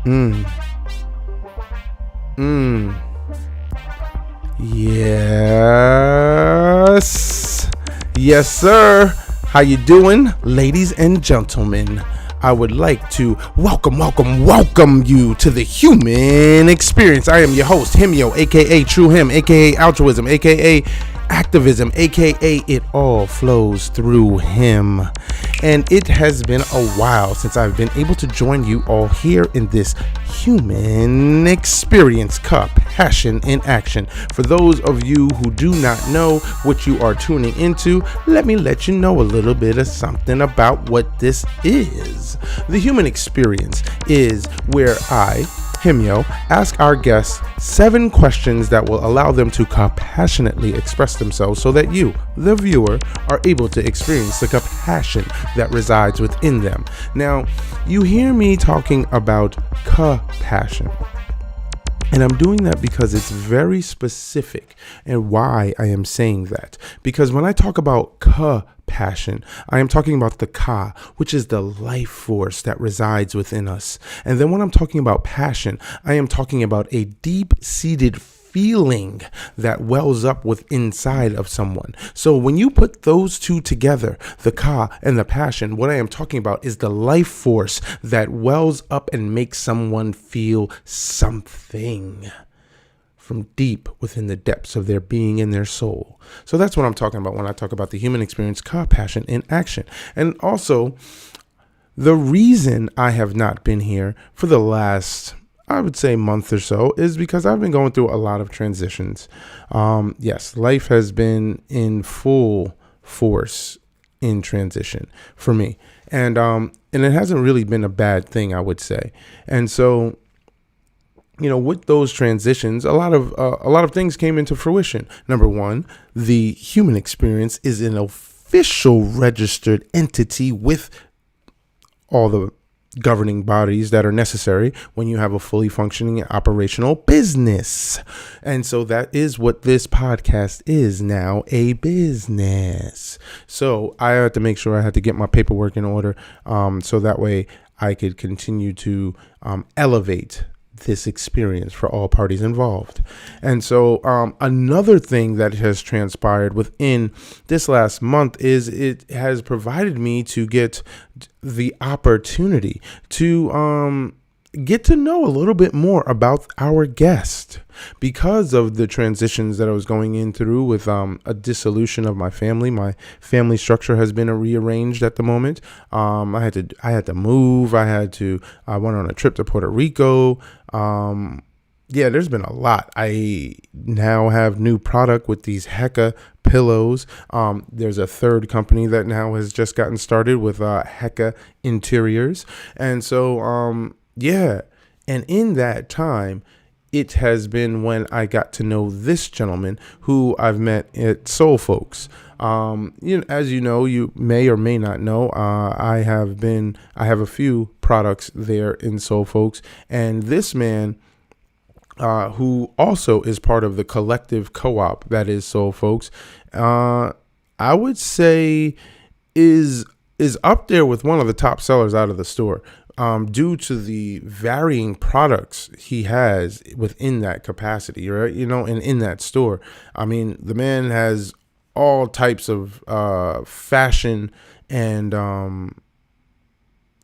Mm. Mm. Yes. Yes, sir. How you doing, ladies and gentlemen? I would like to welcome you to the human experience. I am your host, Himyo, aka True Him, aka Altruism, aka Activism, aka It All Flows Through Him. And it has been a while since I've been able to join you all here in this human experience, Capassion in action. For those of you who do not know what you are tuning into, let me let you know a little bit of something about what this is. The human experience is where I, Himyo, ask our guests 7 questions that will allow them to compassionately express themselves so that you, the viewer, are able to experience the compassion that resides within them. Now, you hear me talking about compassion. And I'm doing that because it's very specific. And why I am saying that, because when I talk about compassion, I am talking about the ka, which is the life force that resides within us. And then when I'm talking about passion, I am talking about a deep-seated feeling that wells up with inside of someone. So when you put those two together, the ka and the passion, what I am talking about is the life force that wells up and makes someone feel something from deep within the depths of their being and their soul. So that's what I'm talking about when I talk about the human experience, compassion in action. And also, the reason I have not been here for the last, I would say, month or so is because I've been going through a lot of transitions. Yes, life has been in full force in transition for me. And it hasn't really been a bad thing, I would say. And so, with those transitions, a lot of things came into fruition. Number one, the human experience is an official registered entity with all the governing bodies that are necessary when you have a fully functioning operational business. And so that is what this podcast is now, a business. So I had to make sure I had to get my paperwork in order, so that way I could continue to elevate this experience for all parties involved. And so another thing that has transpired within this last month is it has provided me to get the opportunity to get to know a little bit more about our guest, because of the transitions that I was going in through with a dissolution of my family. My family structure has been rearranged at the moment. I had to move. I went on a trip to Puerto Rico. There's been a lot. I now have new product with these H.A.T pillows. There's a third company that now has just gotten started with H.A.T interiors. And so, and in that time, it has been when I got to know this gentleman who I've met at Soul Folks. As you know, you may or may not know, I have a few products there in Soul Folks, and this man, who also is part of the collective co-op that is Soul Folks, I would say is up there with one of the top sellers out of the store, due to the varying products he has within that capacity, right? And in that store, I mean, the man has all types of fashion and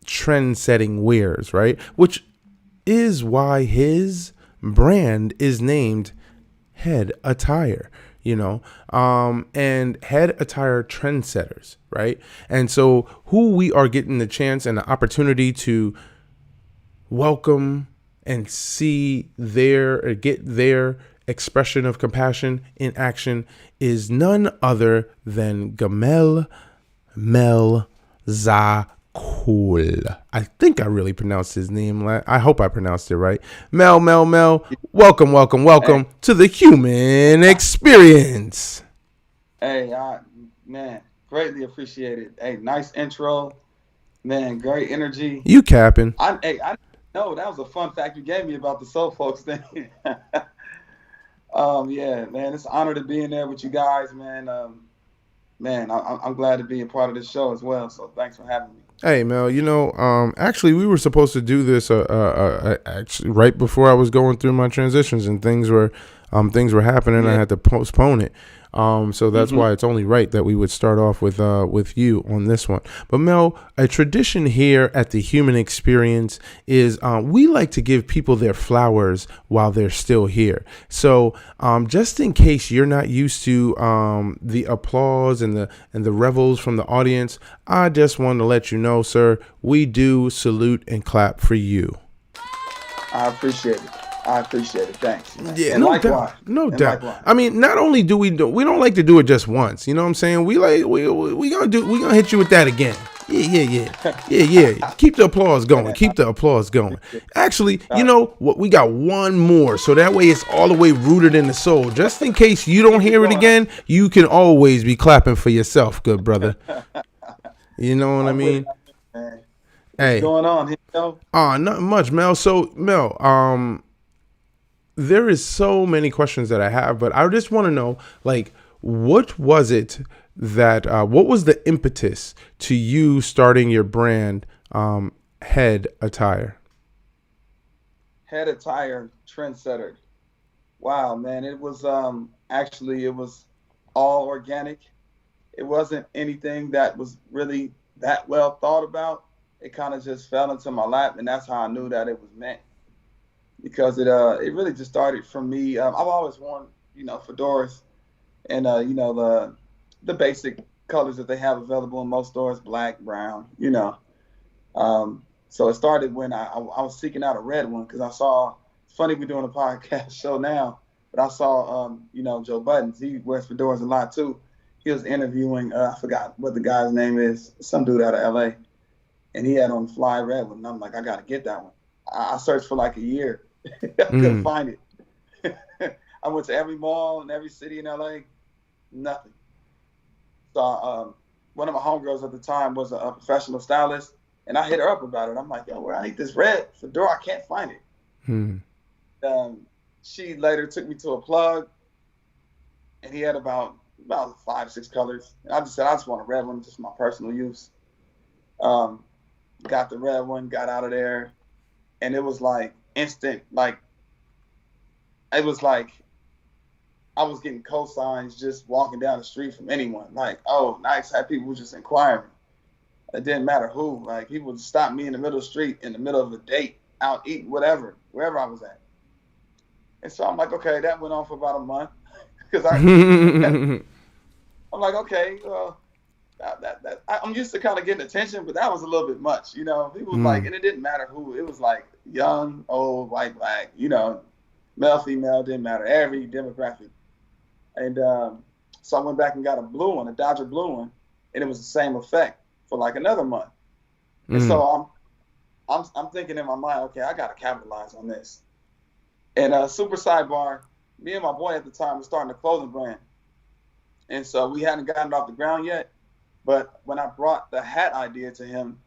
trend-setting wares, right? Which is why his brand is named Head Attire, and Head Attire Trendsetters, right? And so who we are getting the chance and the opportunity to welcome and see get their expression of compassion in action is none other than Gamel Zakoul. I think I really pronounced his name. I hope I pronounced it right. Mel. Welcome Hey, to the human experience. hey, man, greatly appreciated. Hey, nice intro, man. Great energy. You capping. I know that was a fun fact you gave me about the Soul Folks thing. Yeah, man, it's an honor to be in there with you guys, man. Man, I'm glad to be a part of this show as well. So thanks for having me. Hey Mel, actually we were supposed to do this actually right before I was going through my transitions, and things were happening. I Yeah. had to postpone it. So that's Hmm. why it's only right that we would start off with you on this one. But Mel, a tradition here at the Human Experience is we like to give people their flowers while they're still here. So just in case you're not used to the applause and the revels from the audience, I just want to let you know, sir, we do salute and clap for you. I appreciate it. I appreciate it. Thanks, man. Yeah, And no doubt, likewise. no And doubt. likewise. I mean, not only we don't like to do it just once. You know what I'm saying? We gonna hit you with that again. Yeah. Keep the applause going. Man, I Keep the applause going. appreciate it. Actually, All right. what? We got one more, so that way it's all the way rooted in the soul. Just in case you don't Keep it hear it going. again, you can always be clapping for yourself, good brother. You know what I I'm with it. mean? I'm with it, man. What's Hey, going on here? not much, Mel. So, Mel, there is so many questions that I have, but I just want to know, like, what was it what was the impetus to you starting your brand, Head Attire? Head Attire Trendsetter. Wow, man. It was actually it was all organic. It wasn't anything that was really that well thought about. It kind of just fell into my lap, and that's how I knew that it was meant. Because it really just started from me. I've always worn fedoras and the basic colors that they have available in most stores, black, brown. So it started when I was seeking out a red one because I saw. It's funny we're doing a podcast show now, but I saw Joe Buttons. He wears fedoras a lot too. He was interviewing. I forgot what the guy's name is. Some dude out of L.A. and he had on fly red one. And I'm like, I gotta get that one. I searched for like a year. I couldn't Mm, find it. I went to every mall in every city in LA, nothing. So one of my homegirls at the time was a professional stylist, and I hit her up about it. I'm like, yo, where I need this red fedora, I can't find it. mm, She later took me to a plug, and he had about 5, 6 colors. And I just said I just want a red one, just for my personal use. Um, got the red one, got out of there, and it was like instant, like it was like I was getting cosigns just walking down the street from anyone. Like, oh, nice. Had people just inquiring. It didn't matter who. Like, people would stop me in the middle of the street, in the middle of a date, out eating, whatever, wherever I was at. And so I'm like, okay, that went on for about a month because mm. I'm like, okay, well, I'm used to kind of getting attention, but that was a little bit much. People was like, and it didn't matter who. It was like young, old, white, black. Male, female, didn't matter. Every demographic. And so I went back and got a blue one, a Dodger blue one, and it was the same effect for like another month. And so I'm thinking in my mind, okay, I got to capitalize on this. And super sidebar, me and my boy at the time were starting a clothing brand, and so we hadn't gotten it off the ground yet. But when I brought the hat idea to him,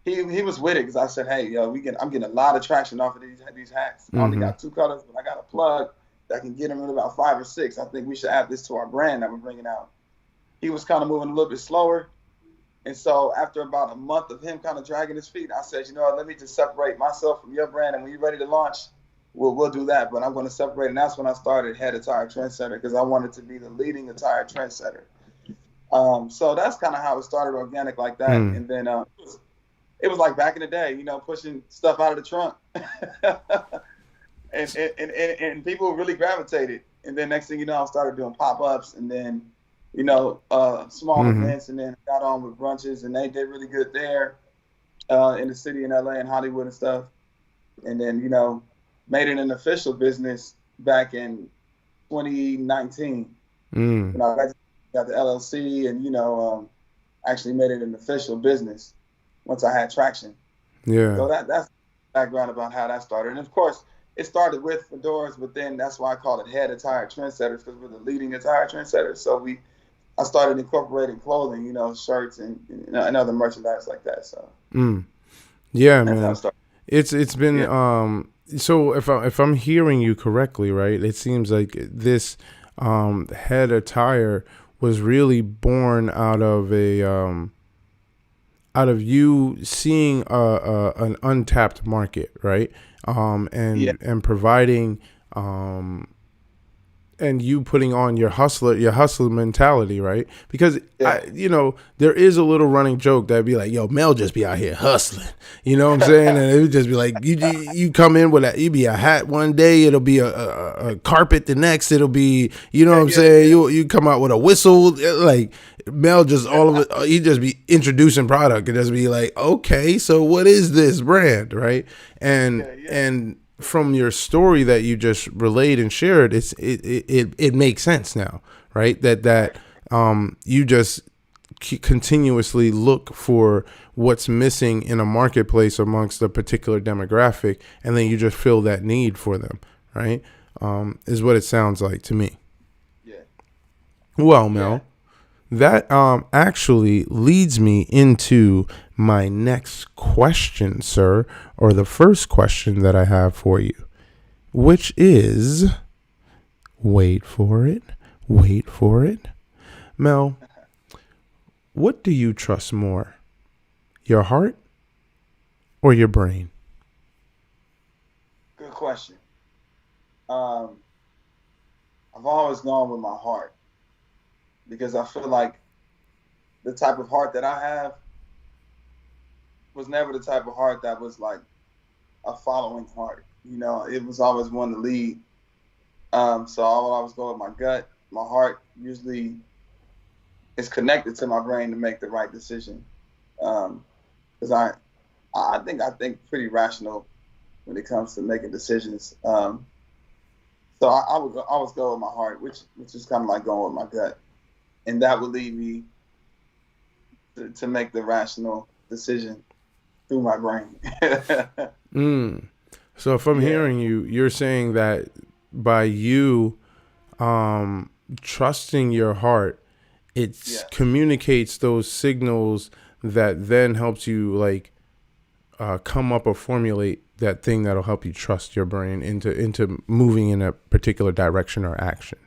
he was with it because I said, hey, yo, I'm getting a lot of traction off of these hats. I only Mm-hmm. got 2 colors, but I got a plug that can get them in about 5 or 6. I think we should add this to our brand that we're bringing out. He was kind of moving a little bit slower. And so after about a month of him kind of dragging his feet, I said, let me just separate myself from your brand. And when you're ready to launch, we'll do that. But I'm going to separate. And that's when I started Head Attire Trendsetter because I wanted to be the leading attire trendsetter. So that's kind of how it started, organic like that. Mm. And then it was like back in the day, pushing stuff out of the trunk. and people really gravitated. And then next thing you know, I started doing pop-ups and then, small Mm-hmm. events, and then got on with brunches, and they did really good there in the city in LA and Hollywood and stuff. And then, made it an official business back in 2019. Mm. I got the LLC and, actually made it an official business once I had traction. Yeah. So that's background about how that started. And of course, it started with fedoras, but then that's why I call it Head Attire Trendsetters because we're the leading attire trendsetters. So I started incorporating clothing, shirts and other merchandise like that. So Yeah, that's how it man. started. It's been Yeah. So if I'm hearing you correctly, right? It seems like this Head Attire was really born out of out of you seeing an untapped market, right? Yeah. And providing, and you putting on your hustler mentality, right? Because Yeah. there is a little running joke that'd be like, "Yo, Mel just be out here hustling," you know what I'm saying? And it would just be like, you come in with you be a hat one day, it'll be a carpet the next, it'll be, you know what I'm saying? Yeah. You come out with a whistle, like Mel just all of it, he just be introducing product and just be like, okay, so what is this brand, right? And from your story that you just relayed and shared, it makes sense now, right? That you just continuously look for what's missing in a marketplace amongst a particular demographic, and then you just fill that need for them, right? Is what it sounds like to me. Yeah. Well, Mel, that actually leads me into my next question, sir, or the first question that I have for you, which is, wait for it, Mel, what do you trust more, your heart or your brain? Good question. I've always gone with my heart because I feel like the type of heart that I have was never the type of heart that was like a following heart. It was always one to lead. So I would always go with my gut. My heart usually is connected to my brain to make the right decision. Because I think pretty rational when it comes to making decisions. So I would always go with my heart, which is kind of like going with my gut, and that would lead me to make the rational decision through my brain. So if I'm hearing you, you're saying that by you trusting your heart, it communicates those signals that then helps you like come up or formulate that thing that'll help you trust your brain into moving in a particular direction or action.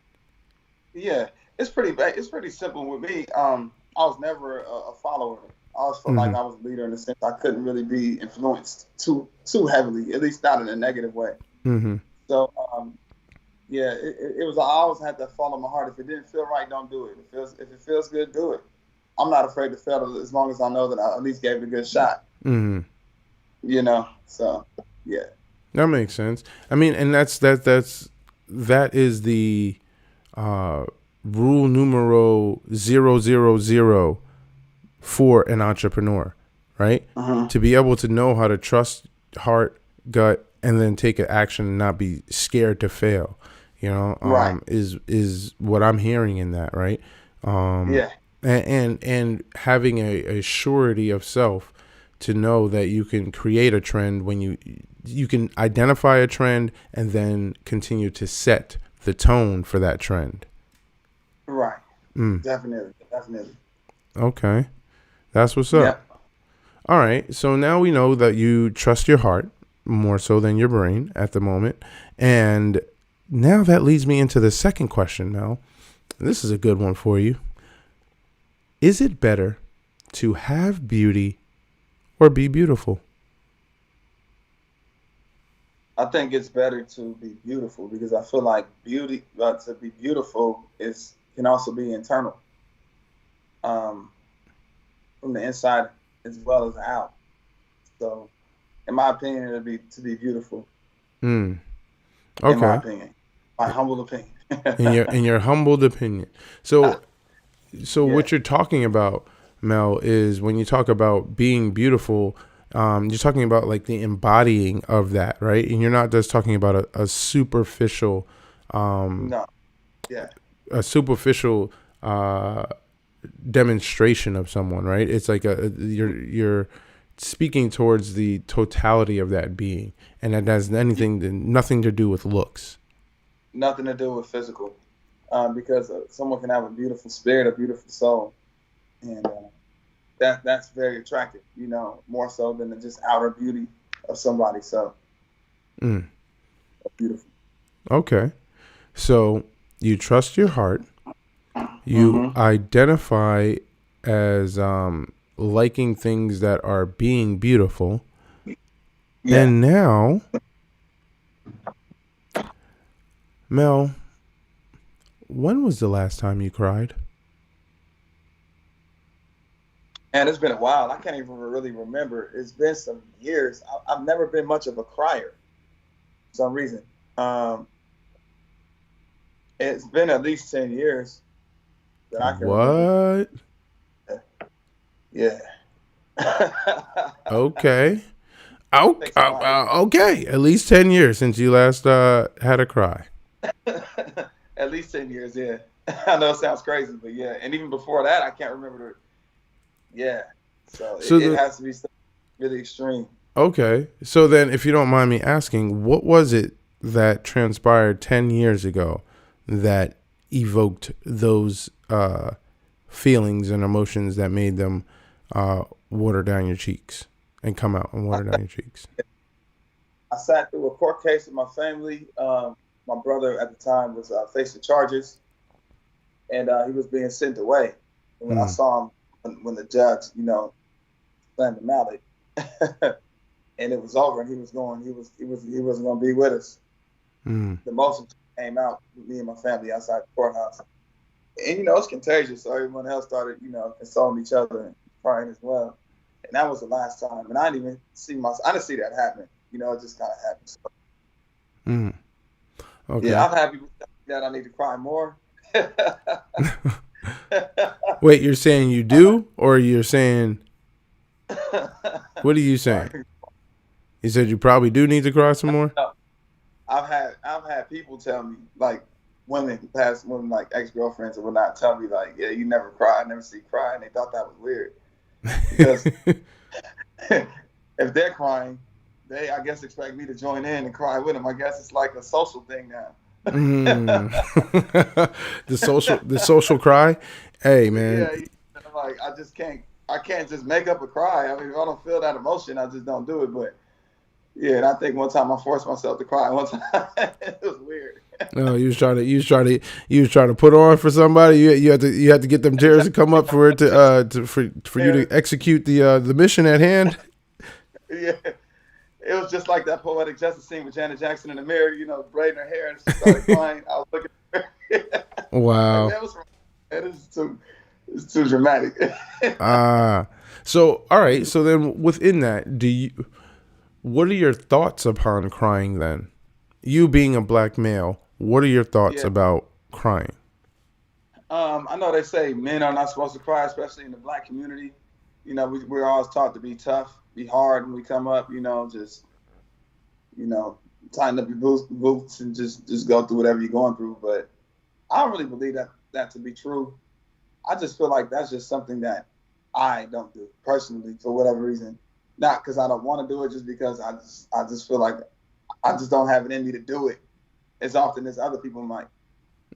Yeah, it's pretty simple with me. I was never a follower. I always felt like I was a leader in the sense I couldn't really be influenced too heavily, at least not in a negative way. So it was, I always had to follow my heart. If it didn't feel right, don't do it. If it feels good, do it. I'm not afraid to fail as long as I know that I at least gave it a good shot. So yeah. That makes sense. I mean, and that is the rule numero 000 for an entrepreneur, right? To be able to know how to trust heart, gut, and then take an action and not be scared to fail, is what I'm hearing in that, right? And having a surety of self to know that you can create a trend when you can identify a trend and then continue to set the tone for that trend. Right. Definitely. Okay. That's what's up. Yep. All right. So now we know that you trust your heart more so than your brain at the moment. And now that leads me into the second question, Mel. This is a good one for you. Is it better to have beauty or be beautiful? I think it's better to be beautiful because I feel like beauty, to be beautiful can also be internal, from the inside as well as out. So, in my opinion, it'd be to be beautiful. Okay. In my opinion, my humble opinion. in your humbled opinion. So what you're talking about, Mel, is when you talk about being beautiful, you're talking about like the embodying of that, right? And you're not just talking about a superficial, no, yeah, a superficial demonstration of someone, right? It's like you're speaking towards the totality of that being, and that has nothing to do with looks. Nothing to do with physical, because someone can have a beautiful spirit, a beautiful soul, and that's very attractive, more so than the just outer beauty of somebody. So, beautiful. Okay, so you trust your heart. You identify as liking things that are being beautiful. Yeah. And now, Mel, when was the last time you cried? And it's been a while. I can't even really remember. It's been some years. I've never been much of a crier for some reason. It's been at least 10 years that I can remember. What? Yeah. Okay. Okay. At least 10 years since you last had a cry. At least 10 years, yeah. I know it sounds crazy, but yeah. And even before that, I can't remember. Yeah. So it has to be something really extreme. Okay. So then, if you don't mind me asking, what was it that transpired 10 years ago that evoked those feelings and emotions that made them water down your cheeks and come out and water down your cheeks? I sat through a court case with my family. My brother at the time was facing charges, and he was being sent away. And when I saw him, when the judge, slammed the mallet, and it was over, and he wasn't going to be with us. The emotions came out with me and my family outside the courthouse, and it's contagious. So everyone else started, consoling each other and crying as well. And that was the last time. And I didn't see that happen. It just kind of happened. So. Okay. Yeah, I'm happy with that. I need to cry more. Wait, you're saying you do, or you're saying? What are you saying? You said you probably do need to cry some more. No. I've had people tell me, like past women, like ex-girlfriends or whatnot, tell me like, yeah, you never cry, I never see you cry, and they thought that was weird because if they're crying, they I guess expect me to join in and cry with them. I guess it's like a social thing now. The social cry. Hey man, yeah, like I can't just make up a cry. I mean, if I don't feel that emotion, I just don't do it. But yeah, and I think one time I forced myself to cry. One time it was weird. No, you was trying to put on for somebody. You had to get them tears to come up for it for you to execute the mission at hand. Yeah. It was just like that Poetic Justice scene with Janet Jackson in the mirror, braiding her hair, and she started crying. I was looking at her. Wow. It's too dramatic. So all right. So then within that, what are your thoughts upon crying then? You being a black male, what are your thoughts about crying? I know they say men are not supposed to cry, especially in the black community. We're always taught to be tough, be hard when we come up, just, tighten up your boots and just go through whatever you're going through. But I don't really believe that to be true. I just feel like that's just something that I don't do personally for whatever reason. Not because I don't want to do it, just because I just feel like I just don't have it in me to do it as often as other people might.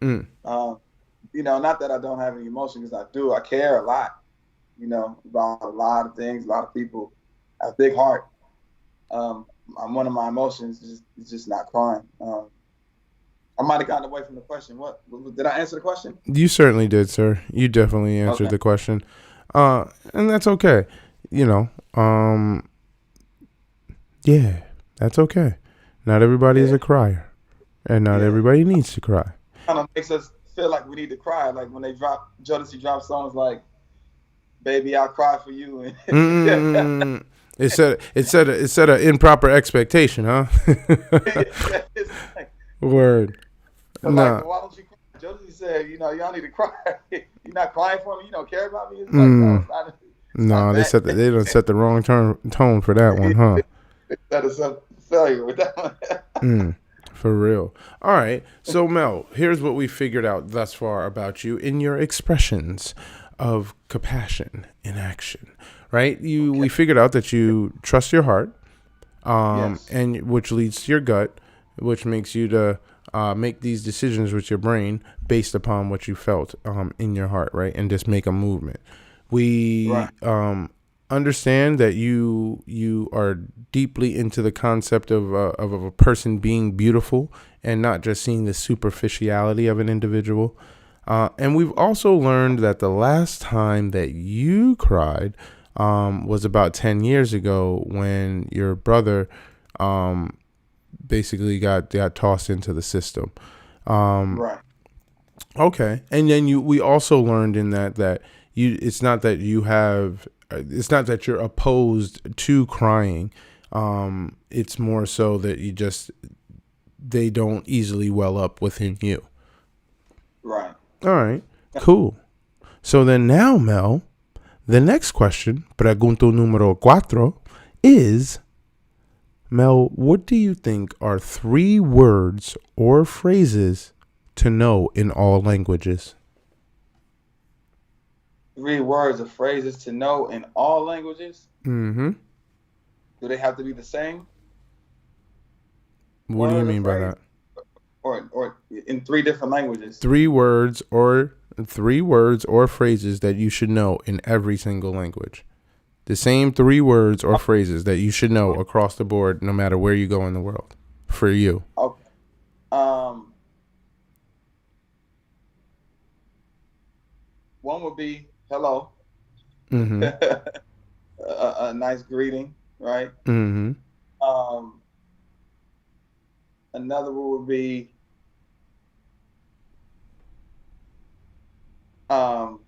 Not that I don't have any emotion, because I do. I care a lot, about a lot of things, a lot of people. I have a big heart. One of my emotions is just not crying. I might have gotten away from the question. What did I answer the question? You certainly did, sir. You definitely answered the question, and that's okay. Yeah, that's okay. Not everybody is a crier, and not everybody needs to cry. Kind of makes us feel like we need to cry, like when they Jodeci drop songs like "Baby, I'll Cry for You." It set an improper expectation, huh? Word. Nah. Why don't you cry? Jodeci said, y'all need to cry. You're not crying for me. You don't care about me. It's like, no, they done set the wrong tone for that one, huh? That is a failure with that one. For real. All right. So Mel, here's what we figured out thus far about you in your expressions of compassion in action. Right? We figured out that you trust your heart, and which leads to your gut, which makes you to make these decisions with your brain based upon what you felt in your heart, right? And just make a movement. We understand that you are deeply into the concept of a person being beautiful and not just seeing the superficiality of an individual. And we've also learned that the last time that you cried was about 10 years ago when your brother basically got tossed into the system. Right. Okay, and then we also learned in that it's not that it's not that you're opposed to crying. It's more so that they don't easily well up within you. Right. All right, cool. So then now, Mel, the next question, pregunto número cuatro, is, Mel, what do you think are 3 words or phrases to know in all languages? 3 words or phrases to know in all languages. Mm-hmm. Do they have to be the same What do you word or mean by phrase, that? or in 3 different languages? 3 words or phrases that you should know in every single language. The same 3 words or phrases that you should know across the board, no matter where you go in the world. For you. Okay. One would be hello. Mm-hmm. a nice greeting, right? Mm-hmm. Um, Another one would be um,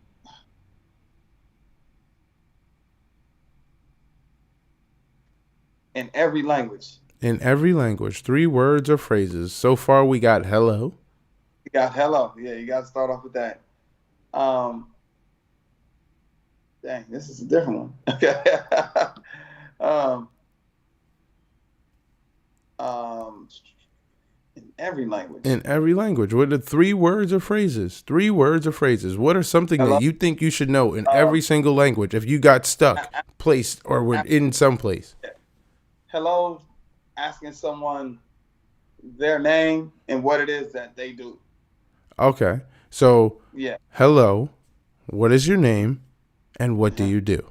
in every language. In every language, 3 words or phrases. So far, we got hello. You got hello. Yeah, you got to start off with that. Um, Dang, this is a different one. Okay. um, um, in every language. In every language. What are 3 words or phrases? 3 words or phrases. What are something Hello. that you think you should know in every single language if you got stuck, placed, or were in some place? Hello, asking someone their name and what it is that they do. Okay. So, Yeah. hello, what is your name, and what do you do?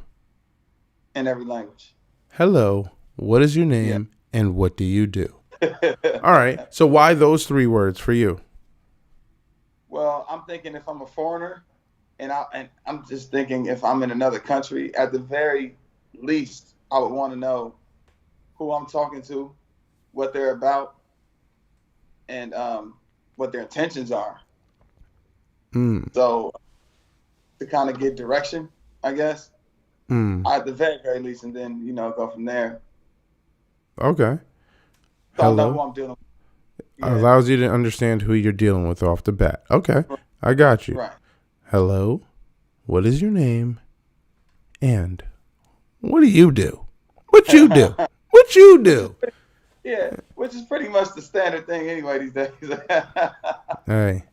In every language. Hello, what is your name, and what do you do? All right. So why those 3 words for you? Well, I'm thinking if I'm a foreigner, and I'm just thinking if I'm in another country, at the very least, I would want to know who I'm talking to, what they're about, and what their intentions are. Mm. So to kind of get direction, I guess, at the very least, and then go from there. Okay. So I know who Hello. I'm dealing with. Yeah. Allows you to understand who you're dealing with off the bat. Okay. I got you. Right. Hello. What is your name? And what do you do? What you do? What you do? Which is pretty much the standard thing anyway these days. Hey,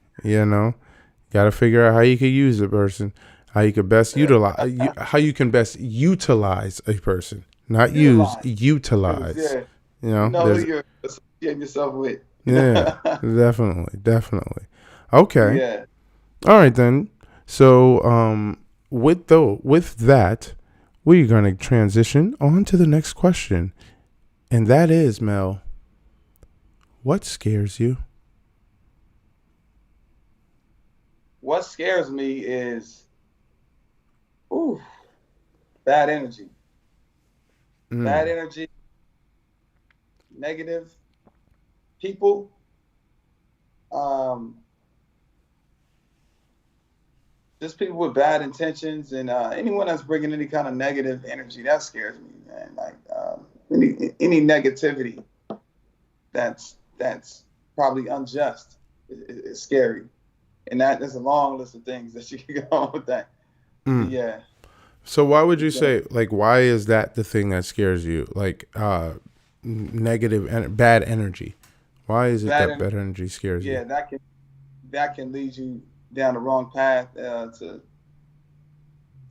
got to figure out how you could use a person, how you could best utilize, how you can best utilize a person, not use, utilize. Yeah. You know who you're associating yourself with. Yeah, definitely. Okay. Yeah. All right then. So, with that, we're gonna transition on to the next question, and that is, Mel, what scares you? What scares me is, bad energy. Bad energy, negative people, just people with bad intentions, and anyone that's bringing any kind of negative energy, that scares me, man. Like any negativity that's probably unjust is scary, and there's a long list of things that you can go on with that. Yeah. So why would you say, like, why is that the thing that scares you? Like, negative and bad energy. Why is it that bad energy scares you? Yeah, that can lead you down the wrong path to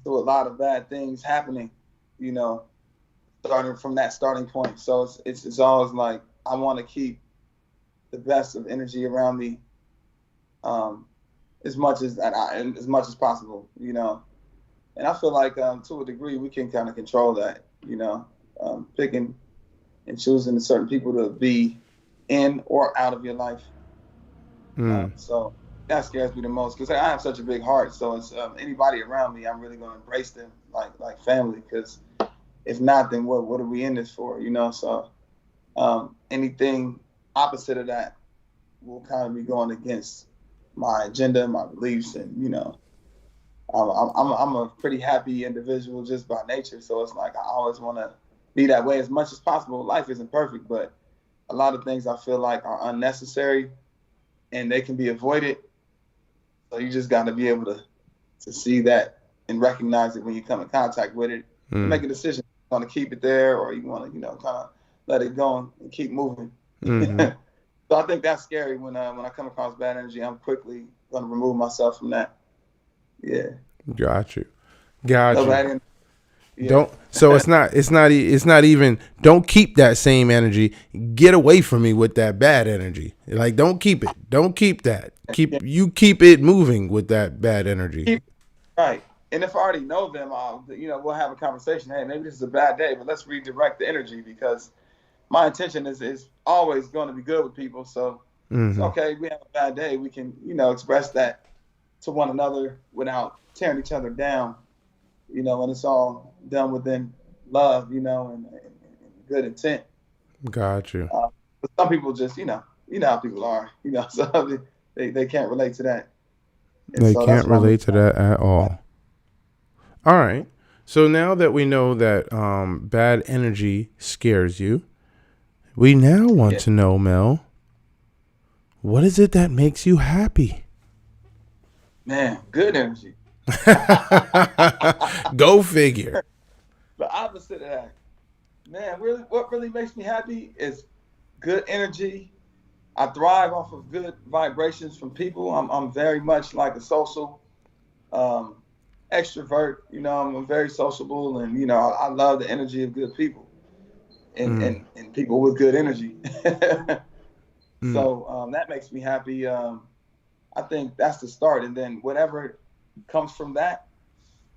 a lot of bad things happening. Starting from that starting point. So it's always like I want to keep the best of energy around me, as much as possible. And I feel like to a degree we can kind of control that. Picking and choosing certain people to be in or out of your life. So that scares me the most because I have such a big heart. So it's anybody around me, I'm really going to embrace them like family. Because if not, then what are we in this for? So anything opposite of that will kind of be going against my agenda, my beliefs, and I'm a pretty happy individual just by nature. So it's like I always want to be that way as much as possible. Life isn't perfect, but a lot of things I feel like are unnecessary and they can be avoided. So you just got to be able to see that and recognize it when you come in contact with it and make a decision. You want to keep it there or you want to, kind of let it go and keep moving. Mm-hmm. So I think that's scary when I come across bad energy. I'm quickly going to remove myself from that. Yeah. Got you. No bad energy. Yeah. Don't. So it's not even. Don't keep that same energy. Get away from me with that bad energy. Like don't keep it. Don't keep that. Keep it moving with that bad energy. Right. And if I already know them, we'll have a conversation. Hey, maybe this is a bad day, but let's redirect the energy because my intention is always going to be good with people. So it's okay. We have a bad day. We can, express that to one another without tearing each other down, and it's all done within love, and good intent. Got you. But some people just, how people are, so they can't relate to that. And they so can't relate to that at all. All right. So now that we know that bad energy scares you, we now want to know, Mel, what is it that makes you happy? Man, good energy. Go figure. The opposite of that. Man, really, what really makes me happy is good energy. I thrive off of good vibrations from people. I'm very much like a social extrovert. I'm very sociable, and I love the energy of good people and people with good energy. So that makes me happy. I think that's the start, and then whatever comes from that,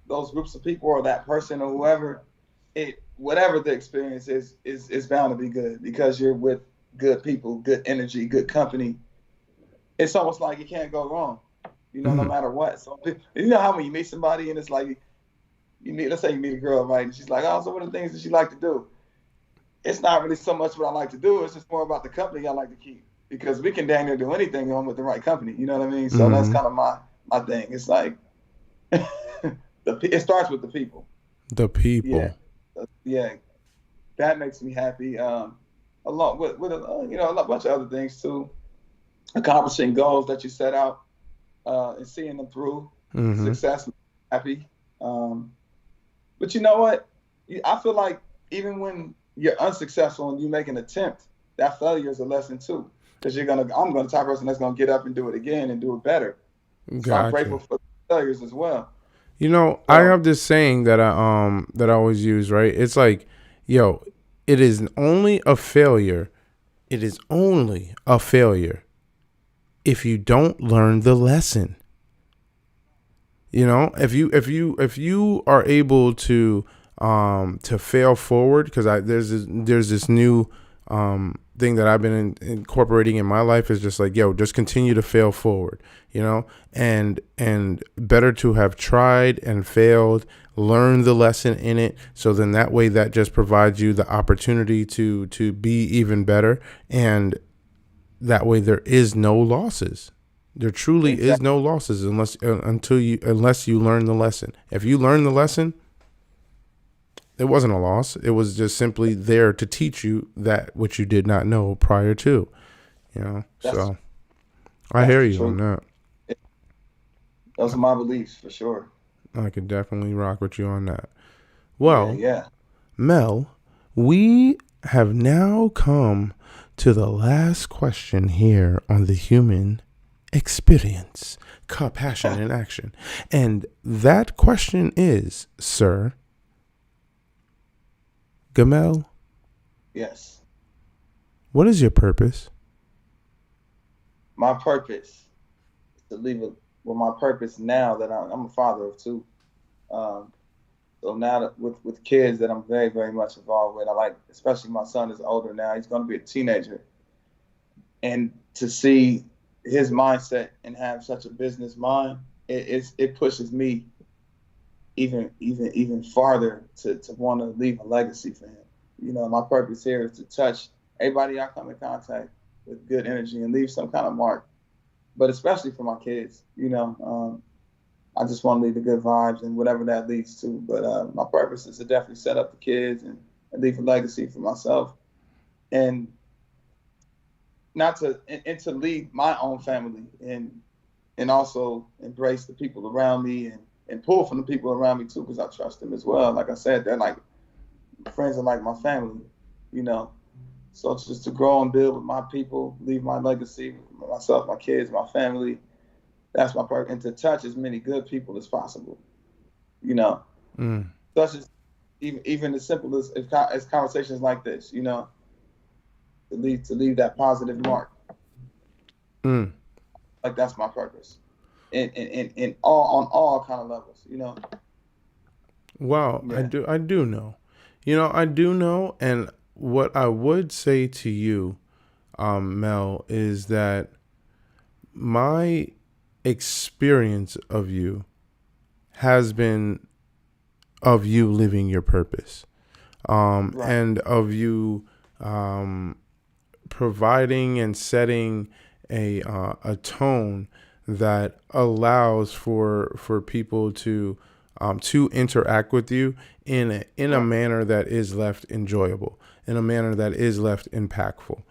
those groups of people or that person or whoever, whatever the experience is bound to be good because you're with good people, good energy, good company. It's almost like you can't go wrong, no matter what. So how when you meet somebody and it's like let's say you meet a girl, right? And she's like, oh, so what are the things that you like to do? It's not really so much what I like to do. It's just more about the company I like to keep because we can dang near do anything on with the right company. You know what I mean? So that's kind of my thing. It's like it starts with the people. The people. Yeah. That makes me happy. Along with a bunch of other things too. Accomplishing goals that you set out and seeing them through. Success, happy. But you know what? I feel like even when you're unsuccessful and you make an attempt, that failure is a lesson too. Because I'm going to the type of person that's going to get up and do it again and do it better. So I'm grateful for failures as well. I have this saying that I always use, right? It's like, it is only a failure. It is only a failure if you don't learn the lesson. If you are able to fail forward, because there's this new thing that I've been incorporating in my life is just like, just continue to fail forward, and better to have tried and failed, learn the lesson in it. So then that way that just provides you the opportunity to be even better. And that way there is no losses. There truly is no losses unless you learn the lesson. If you learn the lesson, it wasn't a loss. It was just simply there to teach you that which you did not know prior to, so I hear you on that. Those are my beliefs for sure. I could definitely rock with you on that. Well, Mel, we have now come to the last question here on the human experience, Capassion in action. And that question is, sir, Gamel. Yes. What is your purpose? My purpose is to leave my purpose now that I'm a father of two. So now that with kids that I'm very, very much involved with, especially my son is older now. He's going to be a teenager. And to see his mindset and have such a business mind, it pushes me even farther to want to leave a legacy for him. My purpose here is to touch everybody I come in contact with good energy and leave some kind of mark. But especially for my kids, I just want to leave the good vibes and whatever that leads to. But my purpose is to definitely set up the kids and leave a legacy for myself, and not to and to lead my own family and also embrace the people around me and pull from the people around me too, because I trust them as well. Like I said, they're like friends are like my family, you know. So it's just to grow and build with my people, leave my legacy, myself, my kids, my family. That's my part, and to touch as many good people as possible, you know. Mm. Such as even as simple as conversations like this, to leave that positive mark. Mm. Like that's my purpose, in all on all kind of levels. Wow, Yeah. I do know. I do know, and what I would say to you, Mel, is that my experience of you has been of you living your purpose, Right. and of you um, providing and setting a tone that allows for people to interact with you in a Right. manner that is left enjoyable, in a manner that is left impactful.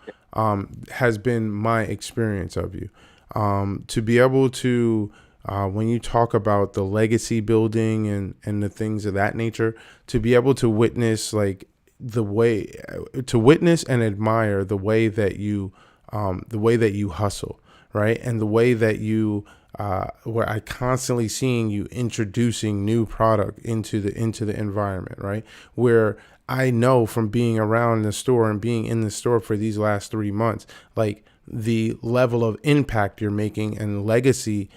Has been my experience of you. To be able to, when you talk about the legacy building and the things of that nature, to be able to witness like the way, to witness and admire the way that you hustle, right? And the way that where I constantly seeing you introducing new product into the environment, right? Where I know from being around the store and being in the store for these last 3 months, like the level of impact you're making and legacy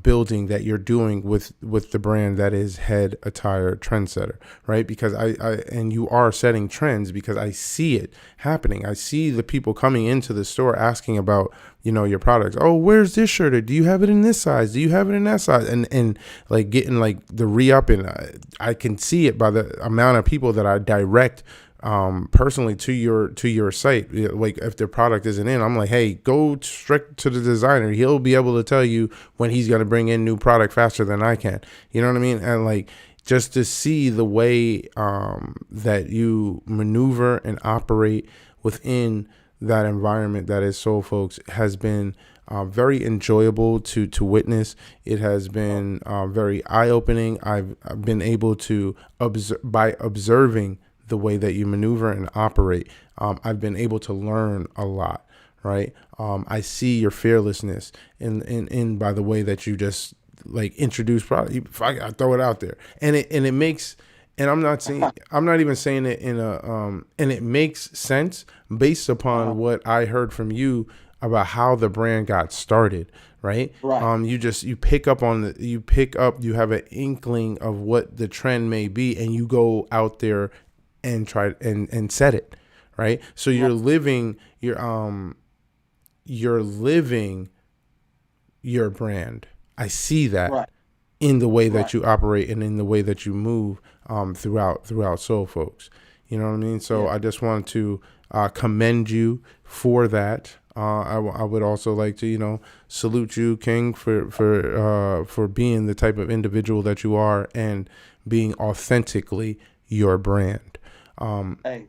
building that you're doing with the brand that is Head Attire Trendsetter, right? Because and you are setting trends because I see it happening. I see the people coming into the store asking about your products. Oh, where's this shirt? Or do you have it in this size? Do you have it in that size? And like getting like the re-up, and I can see it by the amount of people that I direct personally to your site. Like if the product isn't in, I'm like, hey, go straight to the designer. He'll be able to tell you when he's going to bring in new product faster than I can. You know what I mean? And like just to see the way that you maneuver and operate within that environment that is Soul Folks has been very enjoyable to witness. It has been very eye-opening. I've been able to by observing the way that you maneuver and operate, I've been able to learn a lot, right? I see your fearlessness in by the way that you just like introduce product. If I throw it out there, and it makes, and I'm not even saying it in and it makes sense based upon what I heard from you about how the brand got started, right? Right. You pick up you have an inkling of what the trend may be, and you go out there and try and set it, right? So Right. you're living your brand. I see that Right. in the way Right. that you operate and in the way that you move throughout Soul Folks. You know what I mean? So Yeah. I just want to commend you for that. I would also like to salute you, King, for being the type of individual that you are and being authentically your brand. Hey,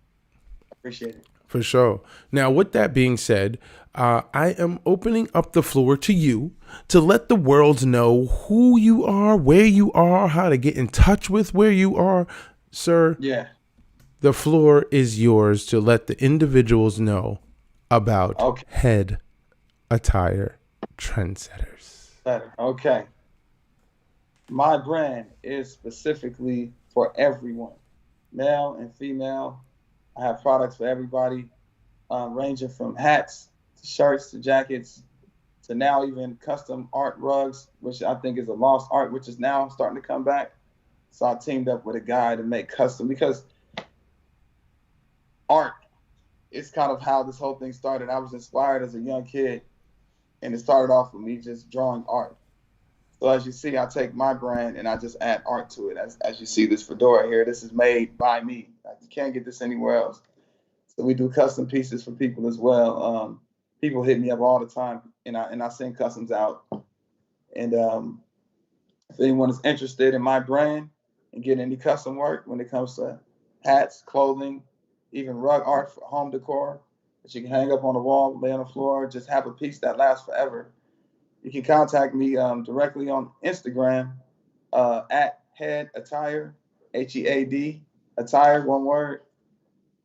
appreciate it. For sure. Now, with that being said, I am opening up the floor to you to let the world know who you are, where you are, how to get in touch with where you are. Sir, Yeah. the floor is yours to let the individuals know about Okay. Head Attire Trendsetters. Better. Okay. My brand is specifically for everyone, male and female. I have products for everybody, ranging from hats to shirts to jackets to now even custom art rugs, which I think is a lost art, which is now starting to come back. So I teamed up with a guy to make custom, because art is kind of how this whole thing started. I was inspired as a young kid, and it started off with me just drawing art. So as you see, I take my brand and I just add art to it. As you see this fedora here, this is made by me. Like, you can't get this anywhere else. So we do custom pieces for people as well. People hit me up all the time, and I send customs out. And if anyone is interested in my brand and getting any custom work when it comes to hats, clothing, even rug art for home decor that you can hang up on the wall, lay on the floor, just have a piece that lasts forever, you can contact me directly on Instagram at Head Attire, H.E.A.T, attire, one word.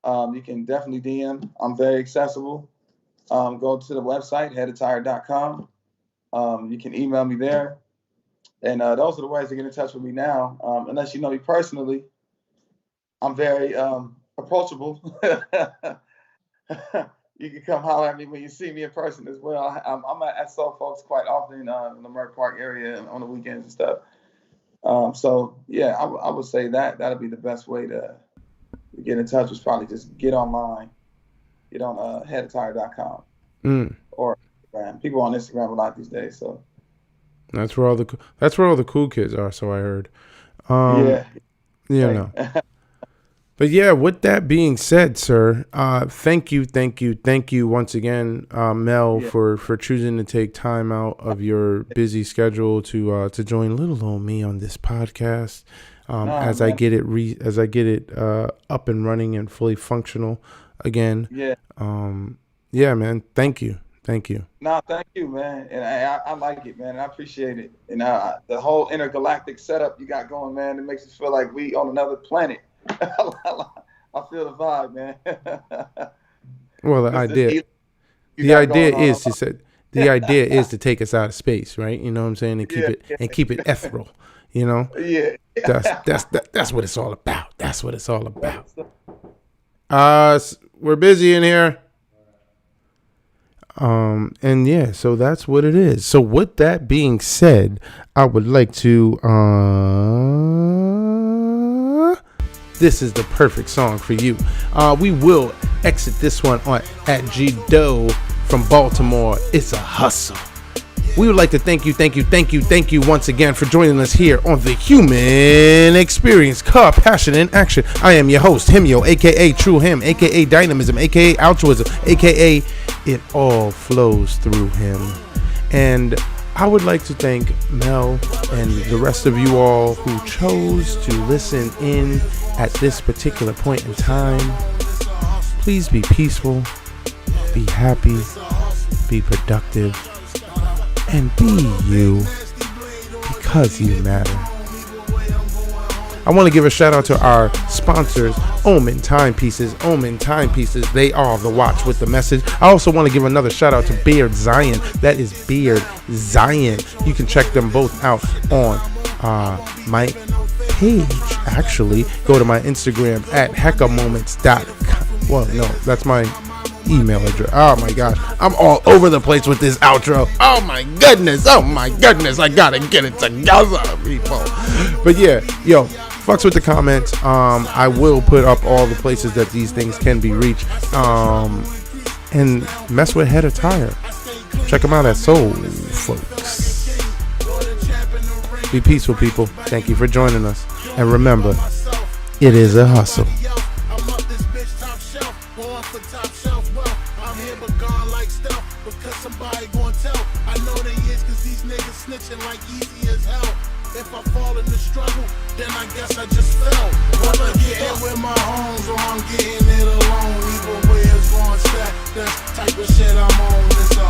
You can definitely DM. I'm very accessible. Go to the website, headattire.com. You can email me there. And those are the ways to get in touch with me now. Unless you know me personally, I'm very approachable. You can come holler at me when you see me in person as well. I'm at Soul Folks quite often in the Merck Park area on the weekends and stuff. So, yeah, I would say that'll be the best way to get in touch, is probably just get online. Get on headattire.com or Instagram. People on Instagram a lot these days, so that's where all the cool kids are. So I heard. No. But yeah, with that being said, sir, thank you once again, Mel, for choosing to take time out of your busy schedule to join little old me on this podcast. As I get it up and running and fully functional again. Yeah, man. Thank you. No, thank you, man. And I like it, man. I appreciate it. And the whole intergalactic setup you got going, man, it makes us feel like we on another planet. I feel the vibe, man. Well, the idea is to take us out of space, right? You know what I'm saying? And keep it ethereal. You know? Yeah. That's what it's all about. That's what it's all about. We're busy in here. And yeah, so that's what it is. So with that being said, I would like to this is the perfect song for you. We will exit this one at G Doe from Baltimore. It's a hustle. We would like to thank you once again for joining us here on the Human Experience, Capassion in Action. I am your host, Himyo, aka True Him, aka Dynamism, aka Altruism, aka It All Flows Through Him. And I would like to thank Mel and the rest of you all who chose to listen in at this particular point in time. Please be peaceful, be happy, be productive, and be you, because you matter. I want to give a shout out to our sponsors, Omen Timepieces. They are the watch with the message. I also want to give another shout out to Beard Zion. That is Beard Zion. You can check them both out on my page. Actually, go to my Instagram at heckamoments.com. Well, no, that's my email address. Oh my gosh, I'm all over the place with this outro. Oh my goodness, I gotta get it together, people. But yeah, yo, fucks with the comments. I will put up all the places that these things can be reached. And mess with Head Attire. Check them out at Soul Folks. Be peaceful, people. Thank you for joining us, and remember, it is a hustle. Like easy as hell. If I fall in the struggle, then I guess I just fell. Whether I'm getting with my homes or I'm getting it alone, either way it's going to stack. That's the type of shit I'm on. It's a